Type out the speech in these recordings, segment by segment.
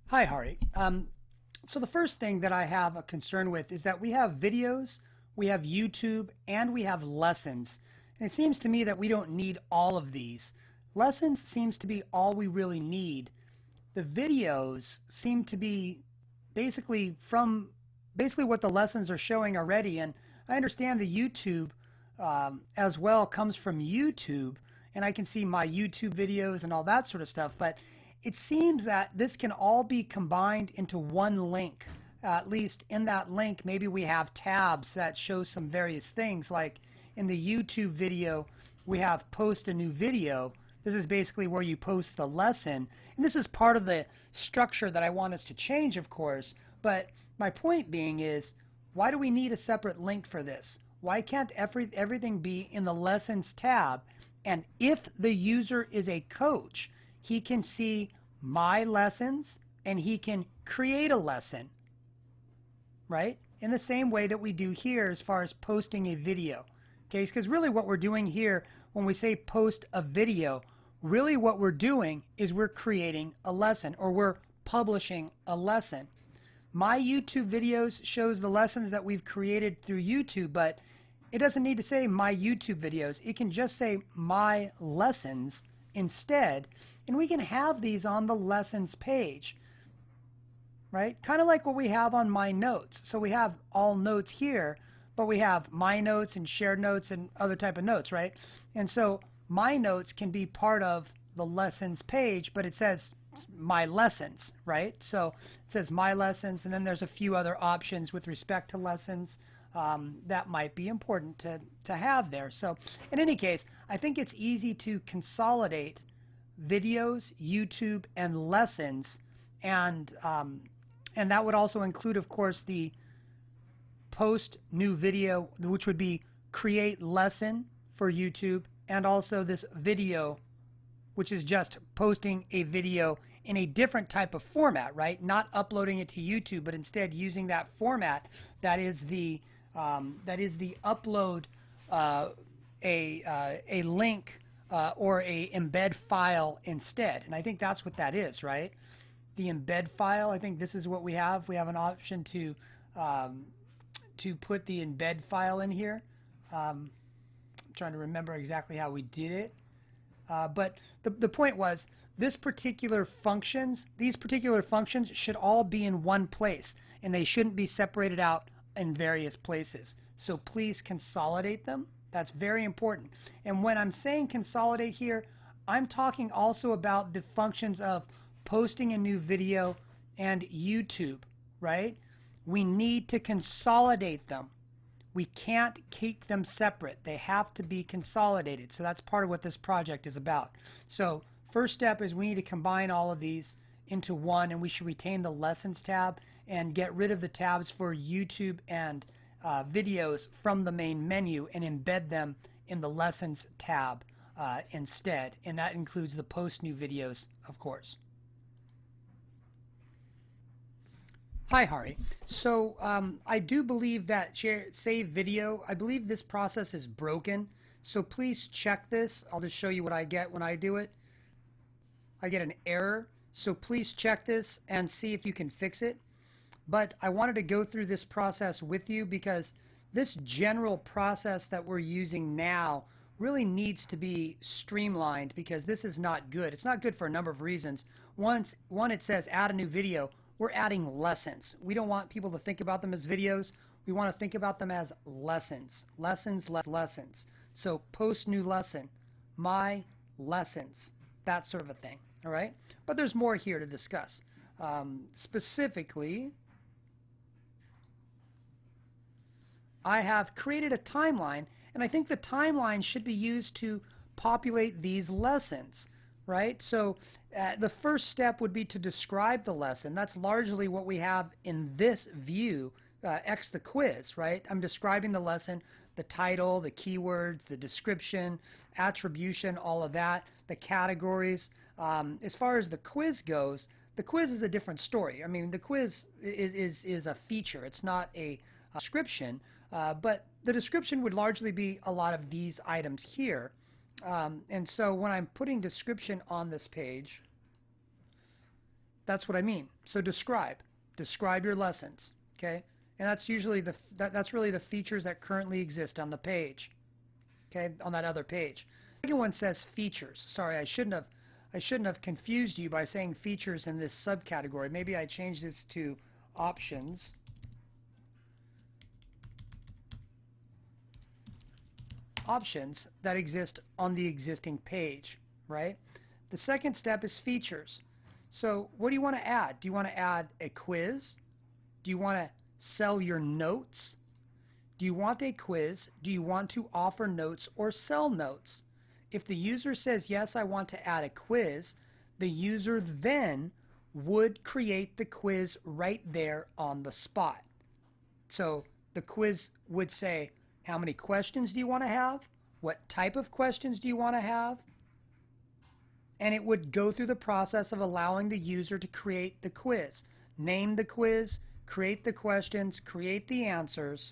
Hi, Hari. So the first thing that I have a concern with is that we have videos, we have YouTube, and we have lessons. And it seems to me that we don't need all of these. Lessons seems to be all we really need. The videos seem to be basically from basically what the lessons are showing already. And I understand the YouTube as well comes from YouTube, and I can see my YouTube videos and all that sort of stuff. But it seems that this can all be combined into one link. At least in that link, maybe we have tabs that show some various things. Like in the YouTube video, we have post a new video. This is basically where you post the lesson. And this is part of the structure that I want us to change, of course. But my point being is, why do we need a separate link for this? Why can't everything be in the lessons tab? And if the user is a coach, he can see my lessons and he can create a lesson, right? In the same way that we do here as far as posting a video. Okay, because really what we're doing here when we say post a video, really what we're doing is we're creating a lesson, or we're publishing a lesson. My YouTube videos shows the lessons that we've created through YouTube, but it doesn't need to say my YouTube videos. It can just say my lessons instead, and we can have these on the lessons page, right? Kind of like what we have on my notes. So we have all notes here, but we have my notes and shared notes and other type of notes, right? And so my notes can be part of the lessons page, but it says my lessons, right? So it says my lessons, and then there's a few other options with respect to lessons that might be important to have there. So in any case, I think it's easy to consolidate videos, YouTube, and lessons, and that would also include, of course, the post new video, which would be create lesson for YouTube, and also this video, which is just posting a video in a different type of format, right? Not uploading it to YouTube, but instead using that format that is the upload a link or a embed file instead. And I think that's what that is, right? The embed file, I think this is what we have. We have an option to put the embed file in here. I'm trying to remember exactly how we did it. But the point was, these particular functions should all be in one place, and they shouldn't be separated out in various places. So please consolidate them. That's very important. And when I'm saying consolidate here, I'm talking also about the functions of posting a new video and YouTube, right? We need to consolidate them. We can't keep them separate. They have to be consolidated. So that's part of what this project is about. So first step is we need to combine all of these into one, and we should retain the lessons tab and get rid of the tabs for YouTube and videos from the main menu and embed them in the lessons tab instead. And that includes the post new videos, of course. Hi, Hari. So I do believe that save video, I believe this process is broken. So please check this. I'll just show you what I get when I do it. I get an error. So please check this and see if you can fix it. But I wanted to go through this process with you because this general process that we're using now really needs to be streamlined, because this is not good. It's not good for a number of reasons. One, it says add a new video. We're adding lessons. We don't want people to think about them as videos. We want to think about them as lessons. Lessons. So post new lesson, my lessons, that sort of a thing. All right? But there's more here to discuss. Specifically, I have created a timeline, and I think the timeline should be used to populate these lessons. Right? So the first step would be to describe the lesson. That's largely what we have in this view, X the quiz, right? I'm describing the lesson, the title, the keywords, the description, attribution, all of that, the categories. As far as the quiz goes, the quiz is a different story. I mean, the quiz is a feature. It's not a description, but the description would largely be a lot of these items here. And so when I'm putting description on this page, That's what I mean. So describe your lessons, okay? And that's usually that's really the features that currently exist on the page, okay, on that other page. The second one says features. Sorry, I shouldn't have confused you by saying features in this subcategory. Maybe I changed this to options. Options that exist on the existing page, right? The second step is features. So what do you want to add? Do you want to add a quiz? Do you want to sell your notes? Do you want a quiz? Do you want to offer notes or sell notes? If the user says, yes, I want to add a quiz, the user then would create the quiz right there on the spot. So the quiz would say, how many questions do you want to have? What type of questions do you want to have? And it would go through the process of allowing the user to create the quiz. Name the quiz, create the questions, create the answers,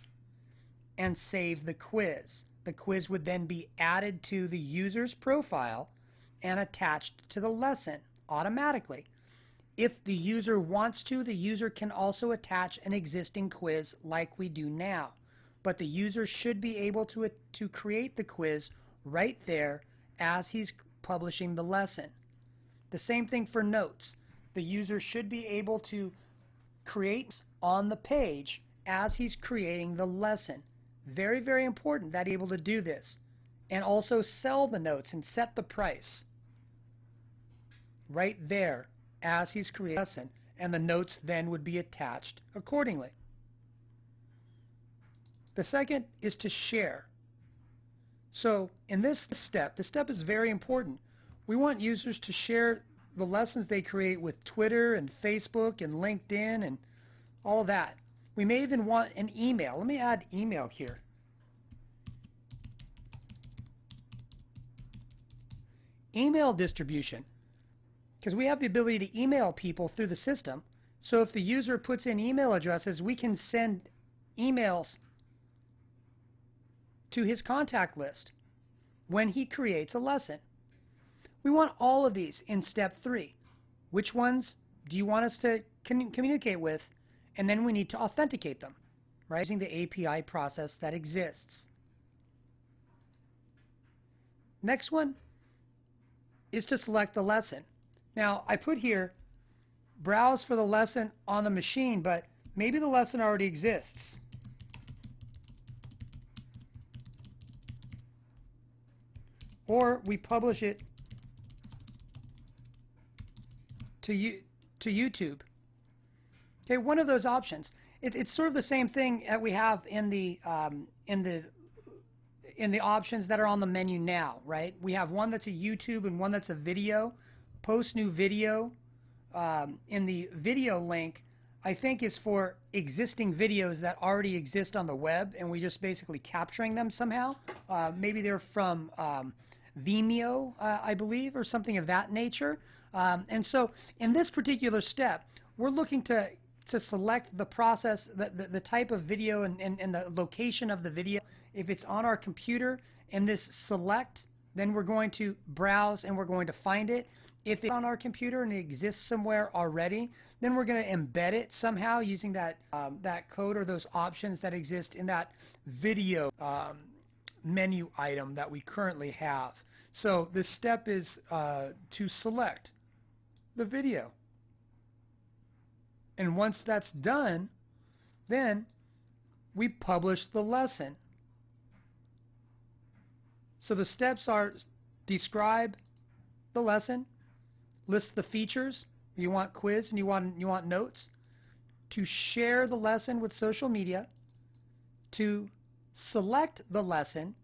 and save the quiz. The quiz would then be added to the user's profile and attached to the lesson automatically. If the user wants to, the user can also attach an existing quiz like we do now. But the user should be able to create the quiz right there as he's publishing the lesson. The same thing for notes. The user should be able to create on the page as he's creating the lesson. Very, very important that he's able to do this. And also sell the notes and set the price right there as he's creating the lesson. And the notes then would be attached accordingly. The second is to share. So in this step, the step is very important. We want users to share the lessons they create with Twitter and Facebook and LinkedIn and all of that. We may even want an email. Let me add email here. Email distribution, because we have the ability to email people through the system. So if the user puts in email addresses, we can send emails to his contact list when he creates a lesson. We want all of these in step 3. Which ones do you want us to communicate with? And then we need to authenticate them, right, using the API process that exists. Next one is to select the lesson. Now, I put here browse for the lesson on the machine, but maybe the lesson already exists. Or we publish it to YouTube. Okay, one of those options. It's sort of the same thing that we have in the options that are on the menu now, right? We have one that's a YouTube and one that's a video. Post new video. In the video link, I think is for existing videos that already exist on the web, and we just basically capturing them somehow. Maybe they're from Vimeo, I believe, or something of that nature. And so in this particular step, we're looking to select the process, the type of video and the location of the video. If it's on our computer and this select, then we're going to browse and we're going to find it. If it's on our computer and it exists somewhere already, then we're going to embed it somehow using that code or those options that exist in that video menu item that we currently have. So this step is to select the video. And once that's done, then we publish the lesson. So the steps are describe the lesson, list the features, you want quiz and you want notes, to share the lesson with social media, to select the lesson,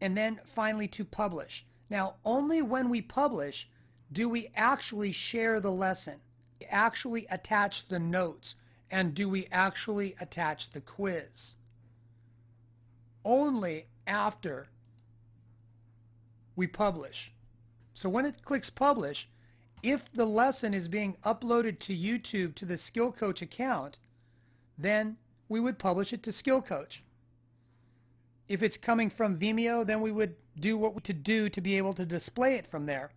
and then finally to publish. Now, only when we publish do we actually share the lesson, actually attach the notes, and do we actually attach the quiz. Only after we publish. So when it clicks publish, if the lesson is being uploaded to YouTube to the Skill Coach account, then we would publish it to Skill Coach. If it's coming from Vimeo, then we would do what we to do to be able to display it from there.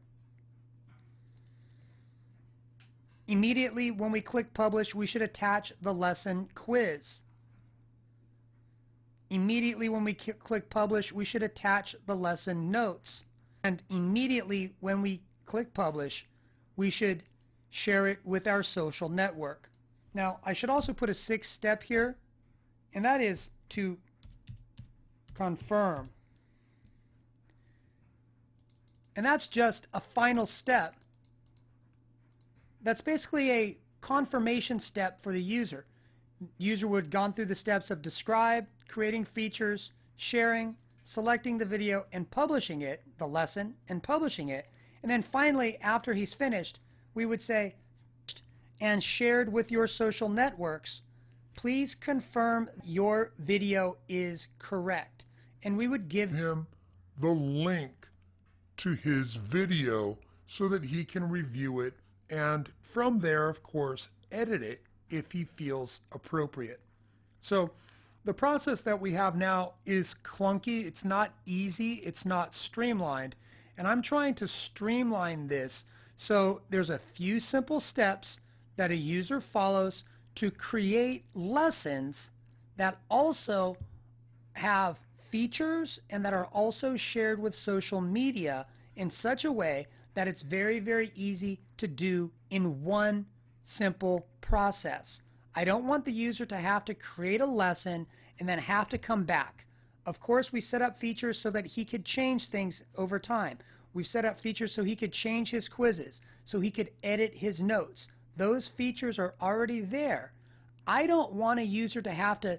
Immediately when we click publish, we should attach the lesson quiz. Immediately when we click publish, we should attach the lesson notes. And immediately when we click publish, we should share it with our social network. Now, I should also put a sixth step here, and that is to confirm. And that's just a final step. That's basically a confirmation step for the user. User would have gone through the steps of describe, creating features, sharing, selecting the video, and publishing it, the lesson, and publishing it. And then finally, after he's finished, we would say, and shared with your social networks, please confirm your video is correct. And we would give him the link to his video so that he can review it, and from there, of course, edit it if he feels appropriate. So the process that we have now is clunky. It's not easy. It's not streamlined. And I'm trying to streamline this so there's a few simple steps that a user follows to create lessons that also have features and that are also shared with social media in such a way that it's very, very easy to do in one simple process. I don't want the user to have to create a lesson and then have to come back. Of course, we set up features so that he could change things over time. We've set up features so he could change his quizzes, so he could edit his notes. Those features are already there. I don't want a user to have to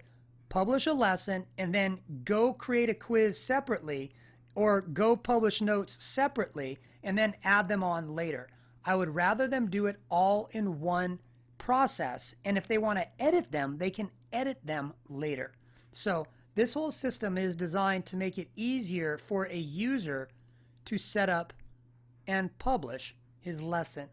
publish a lesson and then go create a quiz separately or go publish notes separately and then add them on later. I would rather them do it all in one process, and if they want to edit them, they can edit them later. So this whole system is designed to make it easier for a user to set up and publish his lesson.